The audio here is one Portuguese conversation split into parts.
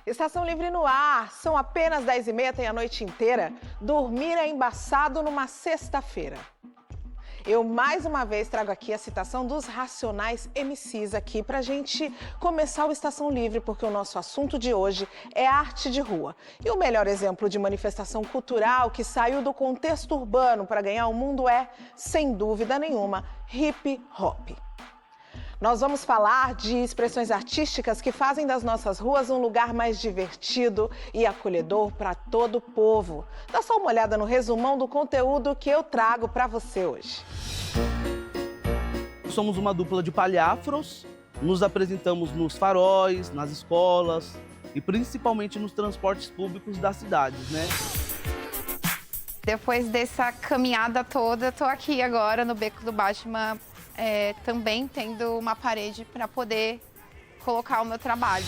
Estação Livre no ar, são apenas 10h30, tem a noite inteira. Dormir é embaçado numa sexta-feira. Eu, mais uma vez, trago aqui a citação dos Racionais MCs aqui pra gente começar o Estação Livre, porque o nosso assunto de hoje é arte de rua. E o melhor exemplo de manifestação cultural que saiu do contexto urbano para ganhar o mundo é, sem dúvida nenhuma, hip hop. Nós vamos falar de expressões artísticas que fazem das nossas ruas um lugar mais divertido e acolhedor para todo o povo. Dá só uma olhada no resumão do conteúdo que eu trago para você hoje. Somos uma dupla de palhafros, nos apresentamos nos faróis, nas escolas e principalmente nos transportes públicos das cidades, né? Depois dessa caminhada toda, estou aqui agora no Beco do Batman, também tendo uma parede para poder colocar o meu trabalho.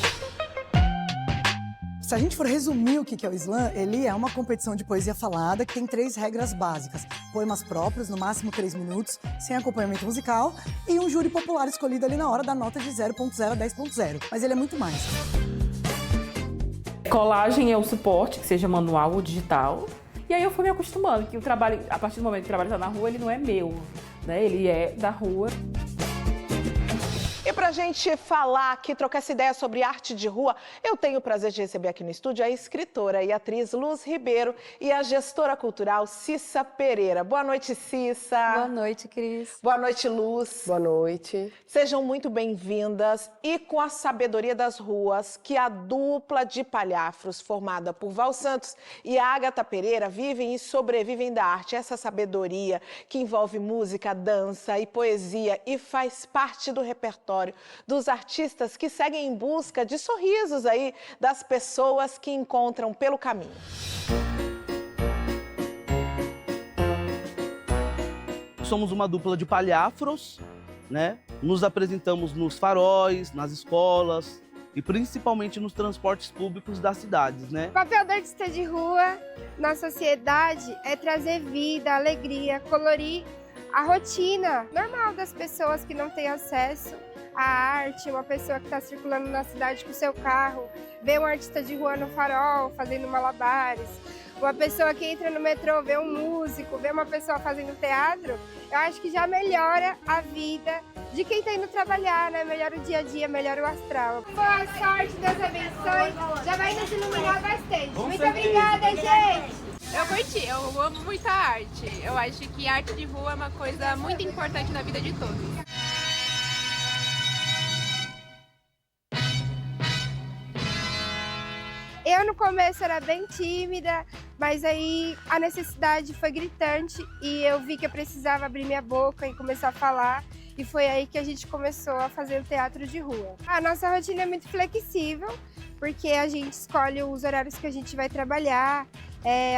Se a gente for resumir o que é o slam, ele é uma competição de poesia falada que tem 3 regras básicas. Poemas próprios, no máximo 3 minutos, sem acompanhamento musical, e um júri popular escolhido ali na hora da nota de 0.0 a 10.0. Mas ele é muito mais. Colagem é o suporte, que seja manual ou digital. E aí eu fui me acostumando, que o trabalho, a partir do momento que o trabalho está na rua, ele não é meu, né? Ele é da rua. E pra gente falar aqui, trocar essa ideia sobre arte de rua, eu tenho o prazer de receber aqui no estúdio a escritora e atriz Luz Ribeiro e a gestora cultural Cissa Pereira. Boa noite, Cissa. Boa noite, Cris. Boa noite, Luz. Boa noite. Sejam muito bem-vindas e com a sabedoria das ruas que a dupla de palhafros formada por Val Santos e Ágata Pereira vivem e sobrevivem da arte. Essa sabedoria que envolve música, dança e poesia e faz parte do repertório dos artistas que seguem em busca de sorrisos aí das pessoas que encontram pelo caminho. Somos uma dupla de palhafros, né? Nos apresentamos nos faróis, nas escolas e principalmente nos transportes públicos das cidades, né? O papel do artista de rua na sociedade é trazer vida, alegria, colorir a rotina normal das pessoas que não têm acesso à arte. Uma pessoa que está circulando na cidade com seu carro, vê um artista de rua no farol fazendo malabares. Uma pessoa que entra no metrô, vê um músico, vê uma pessoa fazendo teatro, eu acho que já melhora a vida de quem está indo trabalhar, né? Melhora o dia a dia, melhora o astral. Boa sorte, Deus abençoe, já vai nos iluminar bastante. Muito obrigada, gente! Eu curti, eu amo muita arte. Eu acho que arte de rua é uma coisa muito importante na vida de todos. Eu no começo era bem tímida, mas aí a necessidade foi gritante e eu vi que eu precisava abrir minha boca e começar a falar. E foi aí que a gente começou a fazer o teatro de rua. A nossa rotina é muito flexível, porque a gente escolhe os horários que a gente vai trabalhar.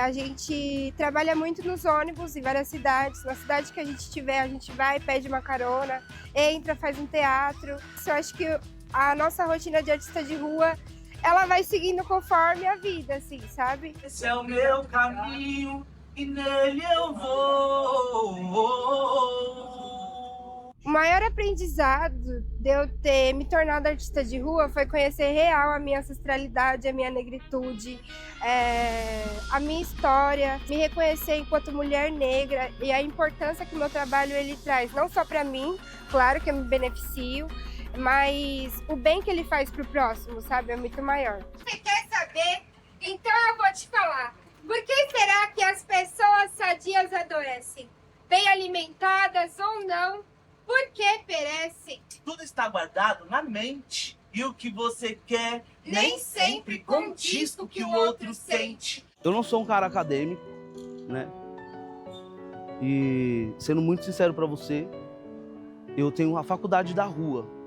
A gente trabalha muito nos ônibus em várias cidades. Na cidade que a gente estiver, a gente vai, pede uma carona, entra, faz um teatro. Eu acho que a nossa rotina de artista de rua, ela vai seguindo conforme a vida, assim, sabe? Esse é o meu caminho e nele eu vou. O maior aprendizado de eu ter me tornado artista de rua foi conhecer real a minha ancestralidade, a minha negritude, a minha história, me reconhecer enquanto mulher negra e a importância que o meu trabalho ele traz, não só para mim, claro que eu me beneficio, mas o bem que ele faz pro próximo, sabe, é muito maior. Você quer saber? Então eu vou te falar. Por que será que as pessoas sadias adoecem? Bem alimentadas ou não? Por que perecem? Tudo está guardado na mente. E o que você quer nem sempre condiz com o que o outro sente. Eu não sou um cara acadêmico, né? E sendo muito sincero para você, eu tenho a faculdade da rua.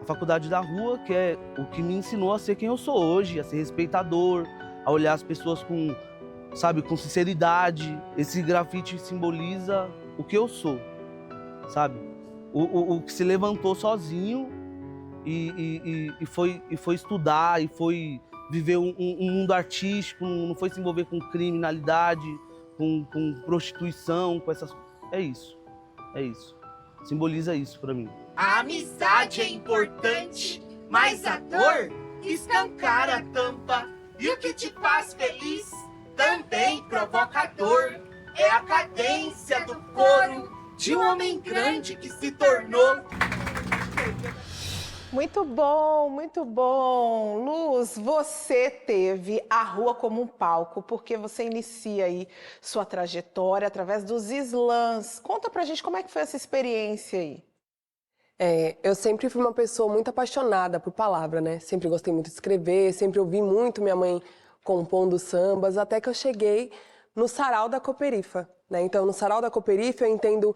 A faculdade da rua, que é o que me ensinou a ser quem eu sou hoje, a ser respeitador, a olhar as pessoas com, sabe, com sinceridade. Esse grafite simboliza o que eu sou, sabe? O que se levantou sozinho e foi estudar, e foi viver um mundo artístico, não foi se envolver com criminalidade, com prostituição, com essas... É isso. Simboliza isso pra mim. A amizade é importante, mas a dor escancara a tampa. E o que te faz feliz também provoca dor. É a cadência do coro de um homem grande que se tornou. Muito bom, muito bom. Luz, você teve a rua como um palco, porque você inicia aí sua trajetória através dos slams. Conta pra gente como é que foi essa experiência aí. Eu sempre fui uma pessoa muito apaixonada por palavra, né? Sempre gostei muito de escrever, sempre ouvi muito minha mãe compondo sambas, até que eu cheguei no Sarau da Cooperifa, né? Então, no Sarau da Cooperifa eu entendo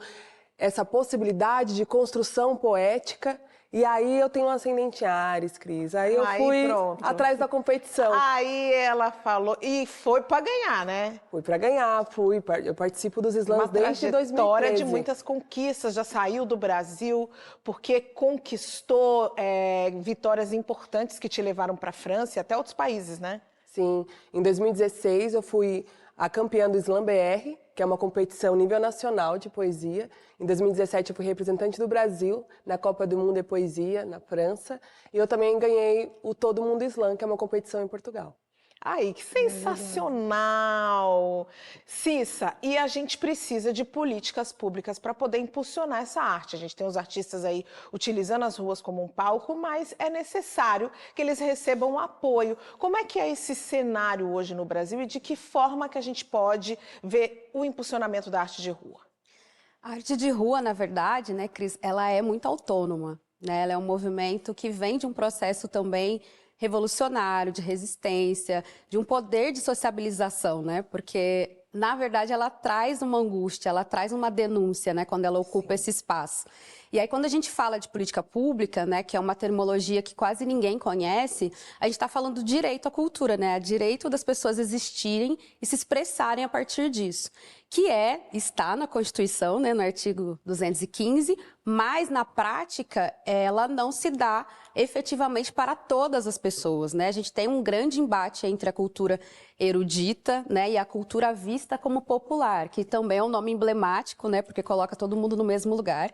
essa possibilidade de construção poética. E aí eu tenho um ascendente em Áries, Cris. Aí eu fui atrás da competição. Aí ela falou, e foi pra ganhar, né? Fui pra ganhar, eu participo dos slams desde 2013. Uma trajetória de muitas conquistas, já saiu do Brasil, porque conquistou vitórias importantes que te levaram pra França e até outros países, né? Sim, em 2016 eu fui a campeã do Slam BR, que é uma competição nível nacional de poesia. Em 2017 eu fui representante do Brasil na Copa do Mundo de Poesia, na França. E eu também ganhei o Todo Mundo Slam, que é uma competição em Portugal. Ai, que sensacional! Cissa, e a gente precisa de políticas públicas para poder impulsionar essa arte. A gente tem os artistas aí utilizando as ruas como um palco, mas é necessário que eles recebam apoio. Como é que é esse cenário hoje no Brasil e de que forma que a gente pode ver o impulsionamento da arte de rua? A arte de rua, na verdade, né, Cris, ela é muito autônoma, né? Ela é um movimento que vem de um processo também revolucionário, de resistência, de um poder de sociabilização, né? Porque, na verdade, ela traz uma angústia, ela traz uma denúncia, né? Quando ela ocupa esse espaço. E aí, quando a gente fala de política pública, né? Que é uma terminologia que quase ninguém conhece, a gente está falando do direito à cultura, né? O direito das pessoas existirem e se expressarem a partir disso. Que está na Constituição, né? No artigo 215, mas, na prática, ela não se dá efetivamente para todas as pessoas, né? A gente tem um grande embate entre a cultura erudita, né, e a cultura vista como popular, que também é um nome emblemático, né, porque coloca todo mundo no mesmo lugar.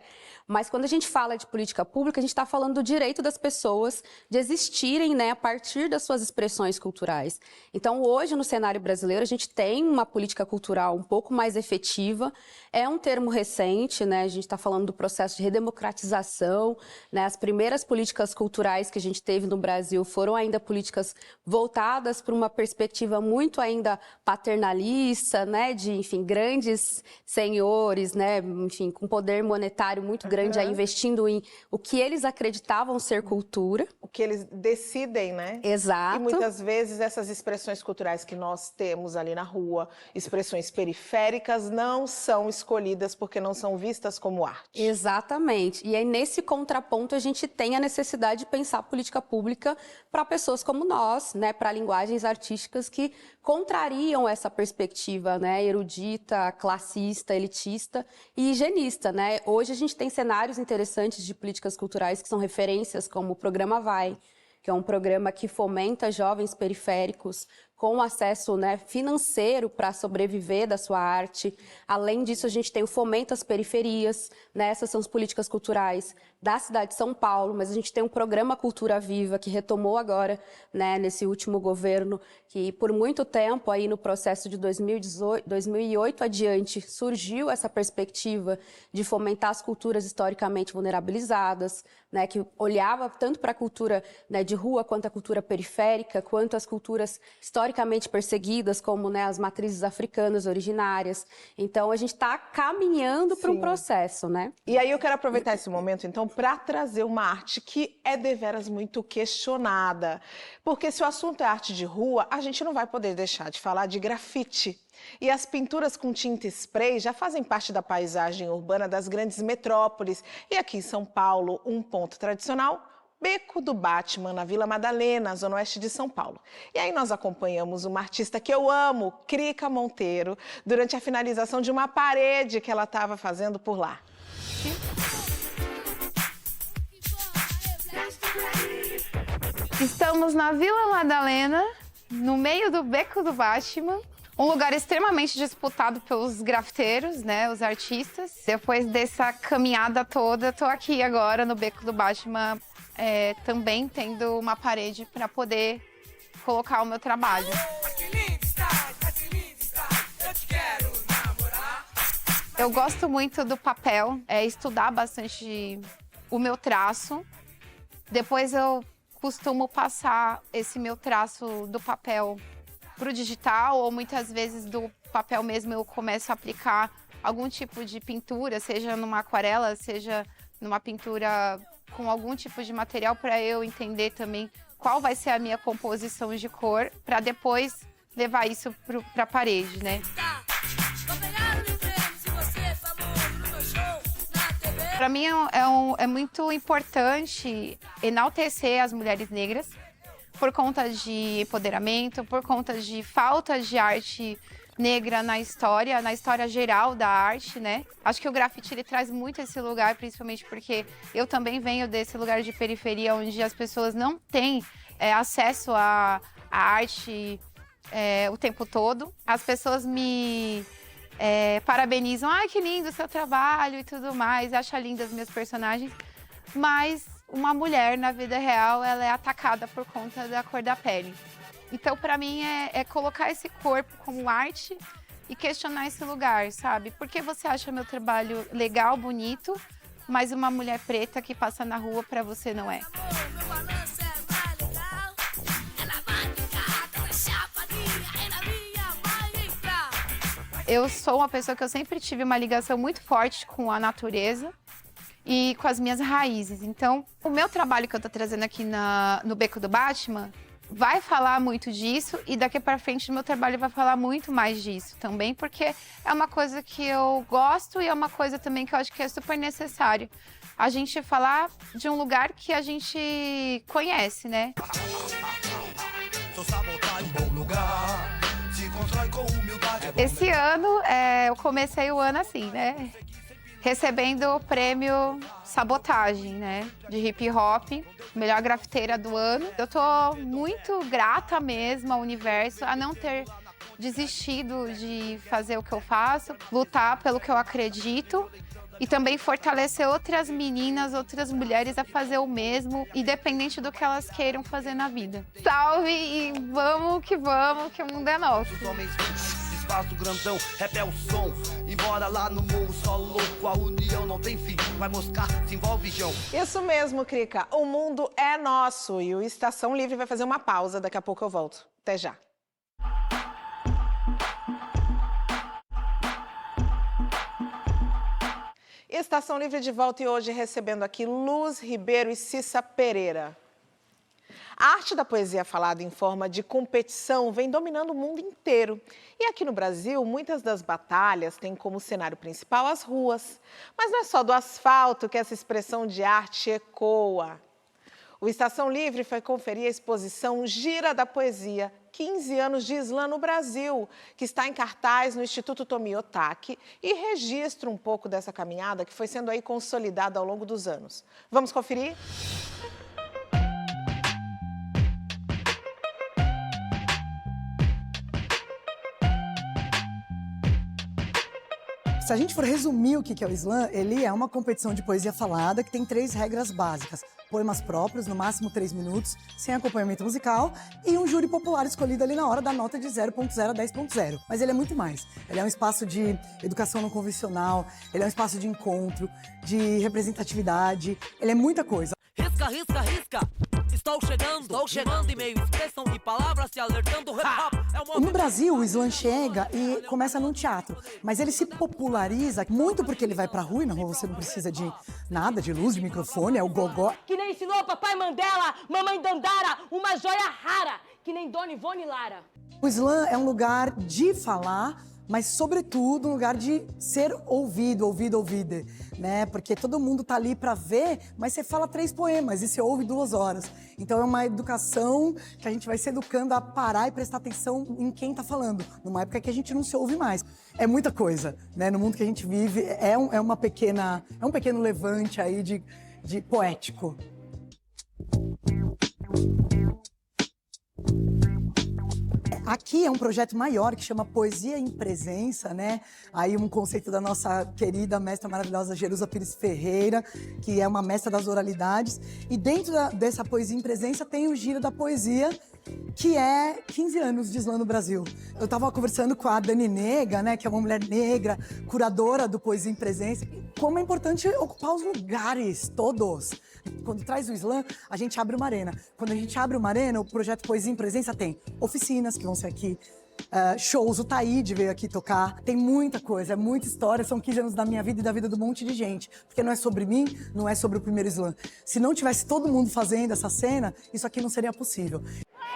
Mas quando a gente fala de política pública, a gente está falando do direito das pessoas de existirem, né, a partir das suas expressões culturais. Então, hoje, no cenário brasileiro, a gente tem uma política cultural um pouco mais efetiva. É um termo recente, né, a gente está falando do processo de redemocratização, né, as primeiras políticas culturais que a gente teve no Brasil foram ainda políticas voltadas para uma perspectiva muito ainda paternalista, né, de, enfim, grandes senhores, né, enfim, com poder monetário muito grande, aí investindo em o que eles acreditavam ser cultura. O que eles decidem, né? Exato. E muitas vezes essas expressões culturais que nós temos ali na rua, expressões periféricas, não são escolhidas porque não são vistas como arte. Exatamente. E aí, nesse contraponto, a gente tem a necessidade de pensar política pública para pessoas como nós, né, para linguagens artísticas que contrariam essa perspectiva, né, erudita, classista, elitista e higienista, né? Hoje a gente tem cenários interessantes de políticas culturais que são referências como o Programa Vai, que é um programa que fomenta jovens periféricos com acesso, né, financeiro para sobreviver da sua arte. Além disso, a gente tem o Fomento às Periferias, né? Essas são as políticas culturais da cidade de São Paulo, mas a gente tem um programa Cultura Viva, que retomou agora, né, nesse último governo, que por muito tempo, aí no processo de 2008 adiante, surgiu essa perspectiva de fomentar as culturas historicamente vulnerabilizadas, né, que olhava tanto para a cultura, né, de rua, quanto a cultura periférica, quanto as culturas historicamente perseguidas, como, né, as matrizes africanas originárias. Então, a gente está caminhando para um processo, né? E aí eu quero aproveitar esse momento, então, para trazer uma arte que é deveras muito questionada. Porque se o assunto é arte de rua, a gente não vai poder deixar de falar de grafite. E as pinturas com tinta spray já fazem parte da paisagem urbana das grandes metrópoles. E aqui em São Paulo, um ponto tradicional: Beco do Batman, na Vila Madalena, zona oeste de São Paulo. E aí nós acompanhamos uma artista que eu amo, Crica Monteiro, durante a finalização de uma parede que ela estava fazendo por lá. Estamos na Vila Madalena, no meio do Beco do Batman. Um lugar extremamente disputado pelos grafiteiros, né, os artistas. Depois dessa caminhada toda, tô aqui agora no Beco do Batman, também tendo uma parede para poder colocar o meu trabalho. Eu gosto muito do papel, estudar bastante o meu traço. Depois eu costumo passar esse meu traço do papel para o digital, ou muitas vezes do papel mesmo eu começo a aplicar algum tipo de pintura, seja numa aquarela, seja numa pintura com algum tipo de material, para eu entender também qual vai ser a minha composição de cor, para depois levar isso para a parede, né? Para mim é muito importante enaltecer as mulheres negras por conta de empoderamento, por conta de falta de arte negra na história geral da arte, né? Acho que o grafite ele traz muito esse lugar, principalmente porque eu também venho desse lugar de periferia onde as pessoas não têm acesso à arte o tempo todo. As pessoas me parabenizam, ai, que lindo o seu trabalho e tudo mais, acha lindas as minhas personagens, mas uma mulher na vida real, ela é atacada por conta da cor da pele. Então, para mim, é colocar esse corpo como arte e questionar esse lugar, sabe? Por que você acha meu trabalho legal, bonito, mas uma mulher preta que passa na rua para você não é? Eu sou uma pessoa que eu sempre tive uma ligação muito forte com a natureza e com as minhas raízes. Então, o meu trabalho que eu tô trazendo aqui no Beco do Batman vai falar muito disso, e daqui para frente o meu trabalho vai falar muito mais disso também, porque é uma coisa que eu gosto e é uma coisa também que eu acho que é super necessário. A gente falar de um lugar que a gente conhece, né? Esse ano, eu comecei o ano assim, né? Recebendo o prêmio Sabotagem, né? De hip hop, melhor grafiteira do ano. Eu tô muito grata mesmo ao universo a não ter desistido de fazer o que eu faço, lutar pelo que eu acredito e também fortalecer outras meninas, outras mulheres a fazer o mesmo, independente do que elas queiram fazer na vida. Salve e vamos, que o mundo é nosso. Espaço grandão, rap é o som. Embora lá no morro só louco, a união não tem fim. Vai moscar, se envolve João. Isso mesmo, Krika. O mundo é nosso e o Estação Livre vai fazer uma pausa. Daqui a pouco eu volto. Até já. Estação Livre de volta e hoje recebendo aqui Luz Ribeiro e Cissa Pereira. A arte da poesia falada em forma de competição vem dominando o mundo inteiro. E aqui no Brasil, muitas das batalhas têm como cenário principal as ruas. Mas não é só do asfalto que essa expressão de arte ecoa. O Estação Livre foi conferir a exposição Gira da Poesia, 15 anos de Islã no Brasil, que está em cartaz no Instituto Tomi Otaki e registra um pouco dessa caminhada que foi sendo aí consolidada ao longo dos anos. Vamos conferir? Se a gente for resumir o que é o Islã, ele é uma competição de poesia falada que tem 3 regras básicas. Poemas próprios, no máximo 3 minutos, sem acompanhamento musical, e um júri popular escolhido ali na hora da nota de 0.0 a 10.0. Mas ele é muito mais. Ele é um espaço de educação não convencional, ele é um espaço de encontro, de representatividade, ele é muita coisa. Risca, risca, risca! Estou chegando, e-mail, expressão e palavras se alertando. No Brasil, o Islã chega e começa num teatro, mas ele se populariza muito porque ele vai pra rua, e na rua você não precisa de nada, de luz, de microfone, é o gogó. Que nem ensinou papai Mandela, mamãe Dandara, uma joia rara, que nem Dona Ivone Lara. O Islã é um lugar de falar, mas, sobretudo, um lugar de ser ouvido, né? Porque todo mundo tá ali para ver, mas você fala 3 poemas e você ouve 2 horas. Então, é uma educação que a gente vai se educando a parar e prestar atenção em quem tá falando, numa época que a gente não se ouve mais. É muita coisa, né? No mundo que a gente vive, é um pequeno levante aí de poético. Aqui é um projeto maior que chama Poesia em Presença, né? Aí um conceito da nossa querida mestra maravilhosa Jerusa Pires Ferreira, que é uma mestra das oralidades. E dentro dessa Poesia em Presença tem o Giro da Poesia, que é 15 anos de slam no Brasil. Eu estava conversando com a Dani Nega, né, que é uma mulher negra, curadora do Poesia em Presença. Como é importante ocupar os lugares todos. Quando traz o slam, a gente abre uma arena. Quando a gente abre uma arena, o projeto Poesia em Presença tem oficinas que vão ser aqui, shows, o Taíde veio aqui tocar. Tem muita coisa, é muita história. São 15 anos da minha vida e da vida de um monte de gente. Porque não é sobre mim, não é sobre o primeiro slam. Se não tivesse todo mundo fazendo essa cena, isso aqui não seria possível.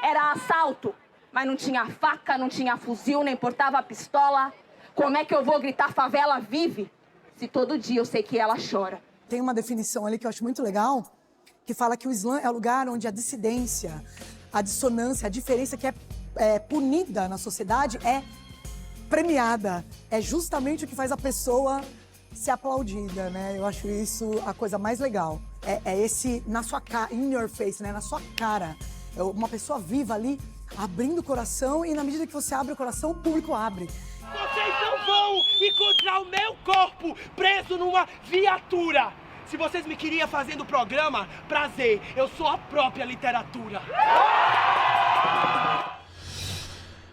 Era assalto, mas não tinha faca, não tinha fuzil, nem portava pistola. Como é que eu vou gritar favela vive se todo dia eu sei que ela chora? Tem uma definição ali que eu acho muito legal, que fala que o slam é o lugar onde a dissidência, a dissonância, a diferença que é punida na sociedade é premiada. É justamente o que faz a pessoa ser aplaudida, né? Eu acho isso a coisa mais legal. É esse na sua cara, in your face, né? Na sua cara. É uma pessoa viva ali, abrindo o coração, e na medida que você abre o coração, o público abre. Vocês não vão encontrar o meu corpo preso numa viatura. Se vocês me queriam fazendo o programa, prazer, eu sou a própria literatura.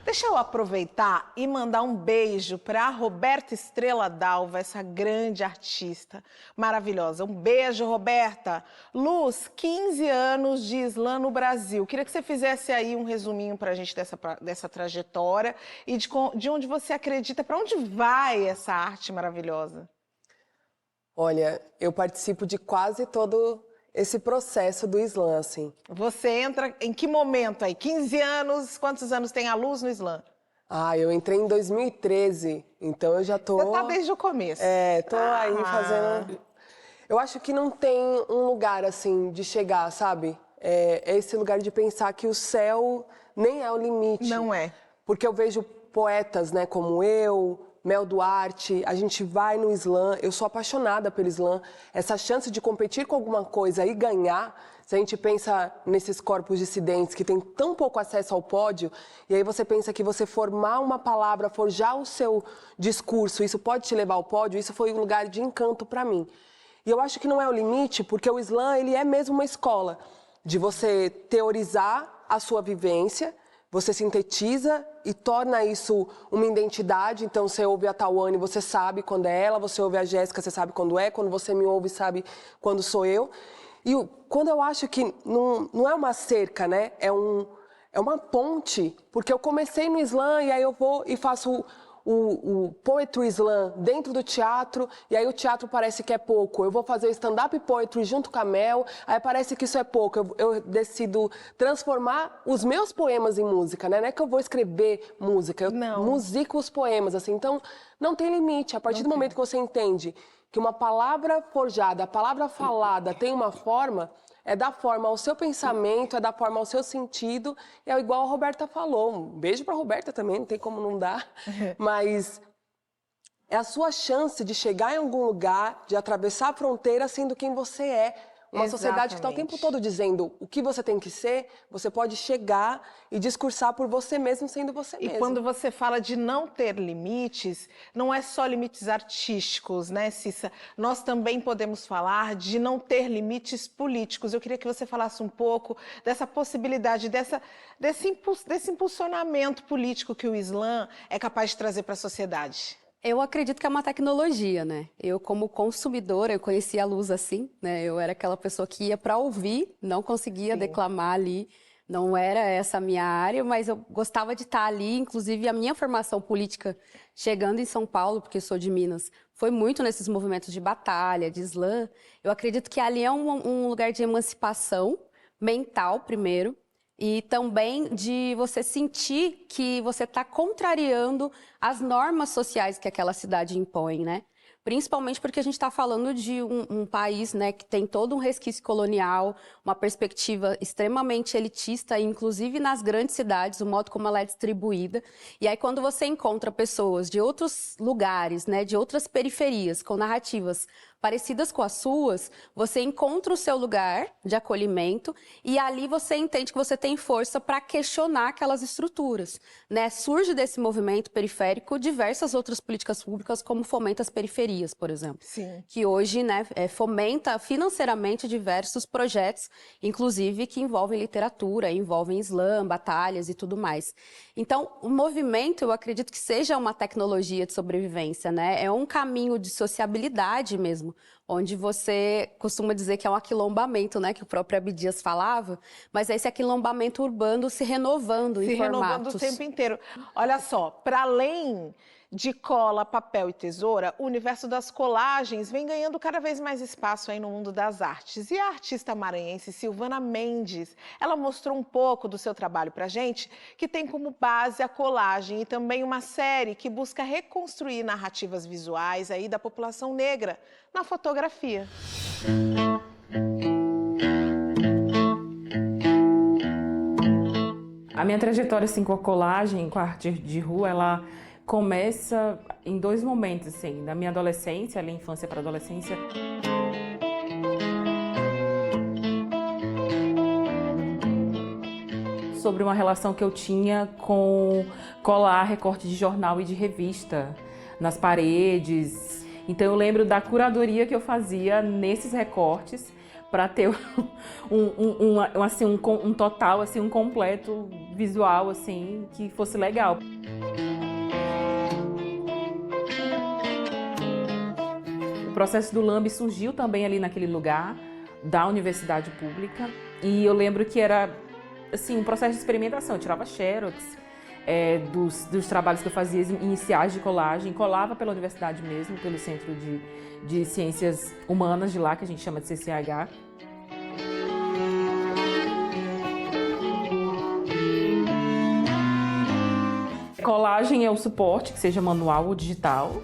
Deixa eu aproveitar e mandar um beijo para a Roberta Estrela Dalva, essa grande artista maravilhosa. Um beijo, Roberta. Luz, 15 anos de slam no Brasil. Queria que você fizesse aí um resuminho para a gente dessa trajetória e de onde você acredita, para onde vai essa arte maravilhosa. Olha, eu participo de quase todo esse processo do slam, assim. Você entra em que momento aí? 15 anos? Quantos anos tem a Luz no slam? Eu entrei em 2013, então eu já tô... Você tá desde o começo. Tô aí fazendo... Eu acho que não tem um lugar, assim, de chegar, sabe? É esse lugar de pensar que o céu nem é o limite. Não é. Porque eu vejo poetas, né, como eu... Mel Duarte, a gente vai no slam, eu sou apaixonada pelo slam. Essa chance de competir com alguma coisa e ganhar, se a gente pensa nesses corpos dissidentes que têm tão pouco acesso ao pódio, e aí você pensa que você formar uma palavra, forjar o seu discurso, isso pode te levar ao pódio, isso foi um lugar de encanto para mim. E eu acho que não é o limite, porque o slam, ele é mesmo uma escola de você teorizar a sua vivência. Você sintetiza e torna isso uma identidade. Então, você ouve a Tawane, você sabe quando é ela. Você ouve a Jéssica, você sabe quando é. Quando você me ouve, sabe quando sou eu. E quando eu acho que não é uma cerca, né? É uma ponte. Porque eu comecei no slam e aí eu vou e faço o Poetry Slam dentro do teatro, e aí o teatro parece que é pouco. Eu vou fazer o stand-up poetry junto com a Mel, aí parece que isso é pouco. Eu decido transformar os meus poemas em música, né? Não é que eu vou escrever música, eu musico os poemas, assim. Então, não tem limite. A partir do momento que você entende que uma palavra forjada, a palavra falada tem uma forma, é dar forma ao seu pensamento, é dar forma ao seu sentido. É igual a Roberta falou. Um beijo pra Roberta também, não tem como não dar. Mas é a sua chance de chegar em algum lugar, de atravessar a fronteira sendo quem você é. Uma sociedade que está o tempo todo dizendo o que você tem que ser, você pode chegar e discursar por você mesmo sendo você mesmo. E quando você fala de não ter limites, não é só limites artísticos, né, Cissa? Nós também podemos falar de não ter limites políticos. Eu queria que você falasse um pouco dessa possibilidade, desse impulsionamento político que o slam é capaz de trazer para a sociedade. Eu acredito que é uma tecnologia, né? Eu, como consumidora, eu conheci a Luz assim, né? Eu era aquela pessoa que ia para ouvir, não conseguia declamar ali, não era essa a minha área, mas eu gostava de estar ali. Inclusive, a minha formação política, chegando em São Paulo, porque eu sou de Minas, foi muito nesses movimentos de batalha, de slam. Eu acredito que ali é um lugar de emancipação mental, primeiro, e também de você sentir que você está contrariando as normas sociais que aquela cidade impõe, né? Principalmente porque a gente está falando de um país, né, que tem todo um resquício colonial, uma perspectiva extremamente elitista, inclusive nas grandes cidades, o modo como ela é distribuída. E aí quando você encontra pessoas de outros lugares, né, de outras periferias, com narrativas parecidas com as suas, você encontra o seu lugar de acolhimento e ali você entende que você tem força para questionar aquelas estruturas, né? Surge desse movimento periférico diversas outras políticas públicas, como Fomenta as Periferias, por exemplo. Sim. Que hoje, né, fomenta financeiramente diversos projetos, inclusive que envolvem literatura, envolvem slam, batalhas e tudo mais. Então, o movimento, eu acredito que seja uma tecnologia de sobrevivência, né? É um caminho de sociabilidade mesmo, onde você costuma dizer que é um aquilombamento, né? Que o próprio Abdias falava, mas é esse aquilombamento urbano se renovando em formatos. Se renovando o tempo inteiro. Olha só, para além de cola, papel e tesoura, o universo das colagens vem ganhando cada vez mais espaço aí no mundo das artes. E a artista maranhense Silvana Mendes, ela mostrou um pouco do seu trabalho pra gente, que tem como base a colagem e também uma série que busca reconstruir narrativas visuais aí da população negra na fotografia. A minha trajetória assim, com a colagem, com a arte de rua, ela começa em 2 momentos, assim, na minha adolescência, ali, infância para adolescência. Sobre uma relação que eu tinha com colar recorte de jornal e de revista nas paredes. Então eu lembro da curadoria que eu fazia nesses recortes para ter um total, assim, um completo visual assim, que fosse legal. O processo do Lambe surgiu também ali naquele lugar da universidade pública e eu lembro que era assim, um processo de experimentação. Eu tirava xerox dos trabalhos que eu fazia iniciais de colagem, colava pela universidade mesmo, pelo Centro de Ciências Humanas de lá, que a gente chama de CCH. Colagem é o suporte, que seja manual ou digital.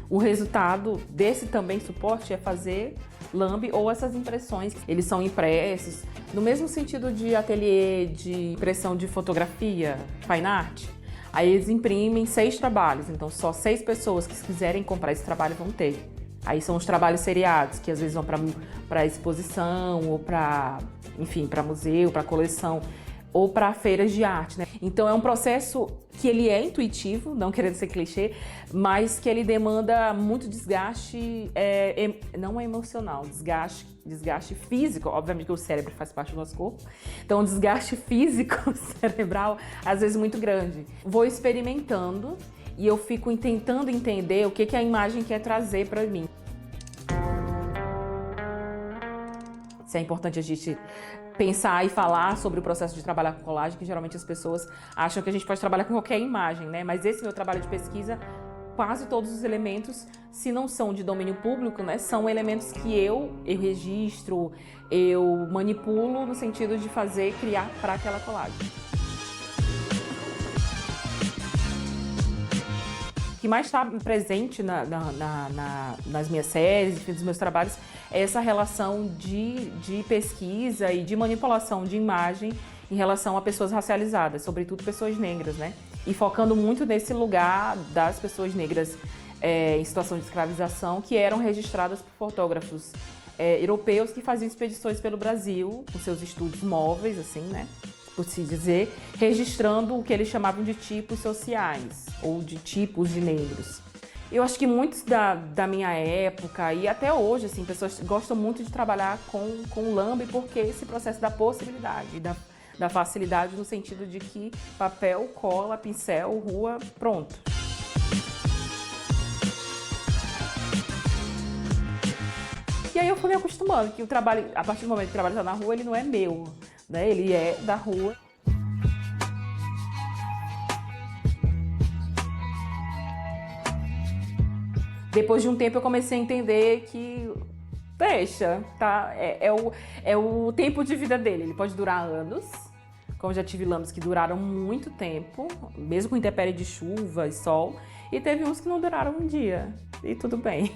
O resultado desse também suporte é fazer lambe ou essas impressões. Eles são impressos no mesmo sentido de ateliê de impressão de fotografia, fine art. Aí eles imprimem 6 trabalhos, então só 6 pessoas que quiserem comprar esse trabalho vão ter. Aí são os trabalhos seriados, que às vezes vão para exposição ou para, enfim, para museu, para coleção ou para feiras de arte, né? Então é um processo que ele é intuitivo, não querendo ser clichê, mas que ele demanda muito desgaste, não é emocional, desgaste físico, obviamente que o cérebro faz parte do nosso corpo, então um desgaste físico cerebral às vezes muito grande. Vou experimentando e eu fico tentando entender o que a imagem quer trazer para mim. Se é importante a gente pensar e falar sobre o processo de trabalhar com colagem, que geralmente as pessoas acham que a gente pode trabalhar com qualquer imagem, né? Mas esse meu trabalho de pesquisa, quase todos os elementos, se não são de domínio público, né, são elementos que eu registro, eu manipulo no sentido de criar para aquela colagem. O que mais está presente nas minhas séries, nos meus trabalhos, é essa relação de pesquisa e de manipulação de imagem em relação a pessoas racializadas, sobretudo pessoas negras, né? E focando muito nesse lugar das pessoas negras em situação de escravização, que eram registradas por fotógrafos europeus que faziam expedições pelo Brasil, com seus estúdios móveis, assim, né? Por se dizer, registrando o que eles chamavam de tipos sociais, ou de tipos de negros. Eu acho que muitos da minha época, e até hoje, assim, pessoas gostam muito de trabalhar com o lambe, porque esse processo da possibilidade, da facilidade, no sentido de que papel, cola, pincel, rua, pronto. E aí eu fui me acostumando, que o trabalho, a partir do momento que o trabalho está na rua, ele não é meu, né? Ele é da rua. Depois de um tempo eu comecei a entender que, deixa, tá? É o tempo de vida dele, ele pode durar anos, como já tive lambes que duraram muito tempo, mesmo com intempérie de chuva e sol, e teve uns que não duraram um dia, e tudo bem.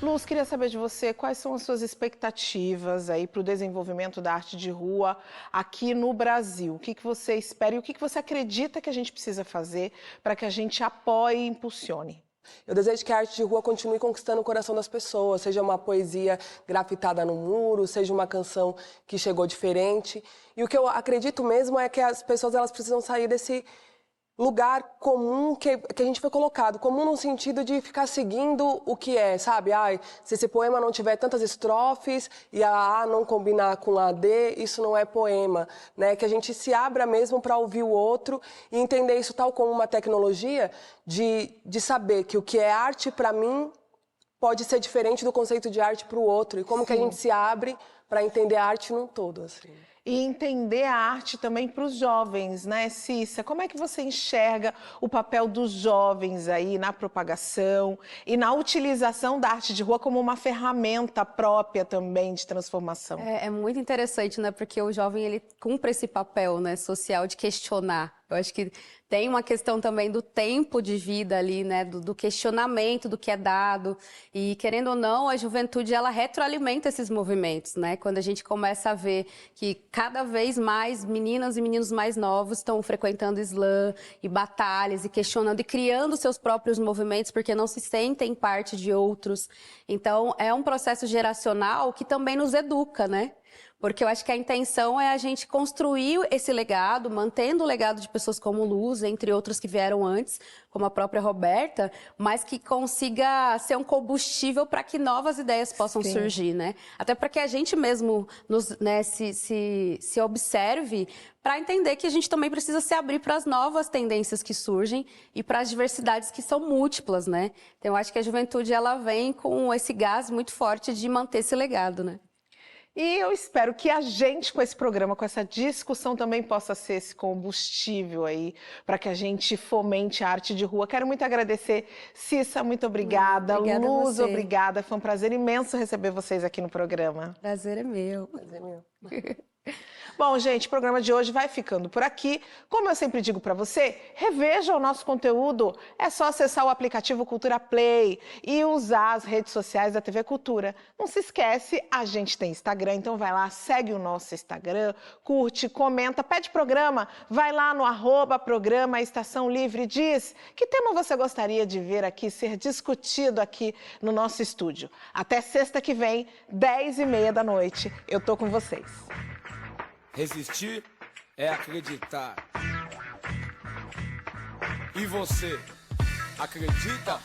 Luz, queria saber de você quais são as suas expectativas aí para o desenvolvimento da arte de rua aqui no Brasil. O que você espera e o que você acredita que a gente precisa fazer para que a gente apoie e impulsione? Eu desejo que a arte de rua continue conquistando o coração das pessoas, seja uma poesia grafitada no muro, seja uma canção que chegou diferente. E o que eu acredito mesmo é que as pessoas elas precisam sair desse lugar comum que a gente foi colocado, comum no sentido de ficar seguindo o que é, sabe? Se esse poema não tiver tantas estrofes e a A não combinar com a D, isso não é poema, né? Que a gente se abra mesmo para ouvir o outro e entender isso tal como uma tecnologia de saber que o que é arte para mim pode ser diferente do conceito de arte para o outro e como que a gente se abre para entender a arte num todo, assim. E entender a arte também para os jovens, né, Cissa? Como é que você enxerga o papel dos jovens aí na propagação e na utilização da arte de rua como uma ferramenta própria também de transformação? É muito interessante, né? Porque o jovem, ele cumpre esse papel, né, social de questionar. Eu acho que tem uma questão também do tempo de vida ali, né, do questionamento do que é dado. E, querendo ou não, a juventude, ela retroalimenta esses movimentos, né? Quando a gente começa a ver que cada vez mais meninas e meninos mais novos estão frequentando slam e batalhas e questionando e criando seus próprios movimentos porque não se sentem parte de outros. Então, é um processo geracional que também nos educa, né? Porque eu acho que a intenção é a gente construir esse legado, mantendo o legado de pessoas como Luz, entre outros que vieram antes, como a própria Roberta, mas que consiga ser um combustível para que novas ideias possam surgir, né? Até para que a gente mesmo se observe para entender que a gente também precisa se abrir para as novas tendências que surgem e para as diversidades que são múltiplas, né? Então, eu acho que a juventude ela vem com esse gás muito forte de manter esse legado, né? E eu espero que a gente, com esse programa, com essa discussão, também possa ser esse combustível aí, para que a gente fomente a arte de rua. Quero muito agradecer, Cissa, muito obrigada. Obrigada Luz, a você. obrigada. Foi um prazer imenso receber vocês aqui no programa. Prazer é meu. Prazer é meu. Bom, gente, o programa de hoje vai ficando por aqui. Como eu sempre digo para você, reveja o nosso conteúdo. É só acessar o aplicativo Cultura Play e usar as redes sociais da TV Cultura. Não se esquece, a gente tem Instagram, então vai lá, segue o nosso Instagram, curte, comenta, pede programa, vai lá no @programa Estação Livre, diz que tema você gostaria de ver aqui, ser discutido aqui no nosso estúdio. Até sexta que vem, 10h30 da noite. Eu tô com vocês. Resistir é acreditar. E você, acredita?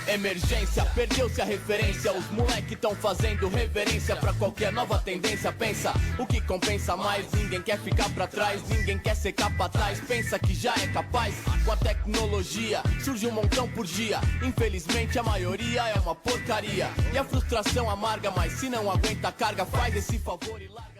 Emergência, perdeu-se a referência. Os moleque tão fazendo reverência pra qualquer nova tendência. Pensa, o que compensa mais? Ninguém quer ficar pra trás, ninguém quer ser capataz. Pensa que já é capaz com a tecnologia. Surge um montão por dia. Infelizmente a maioria é uma porcaria. E a frustração amarga, mas se não aguenta a carga, faz esse favor e larga.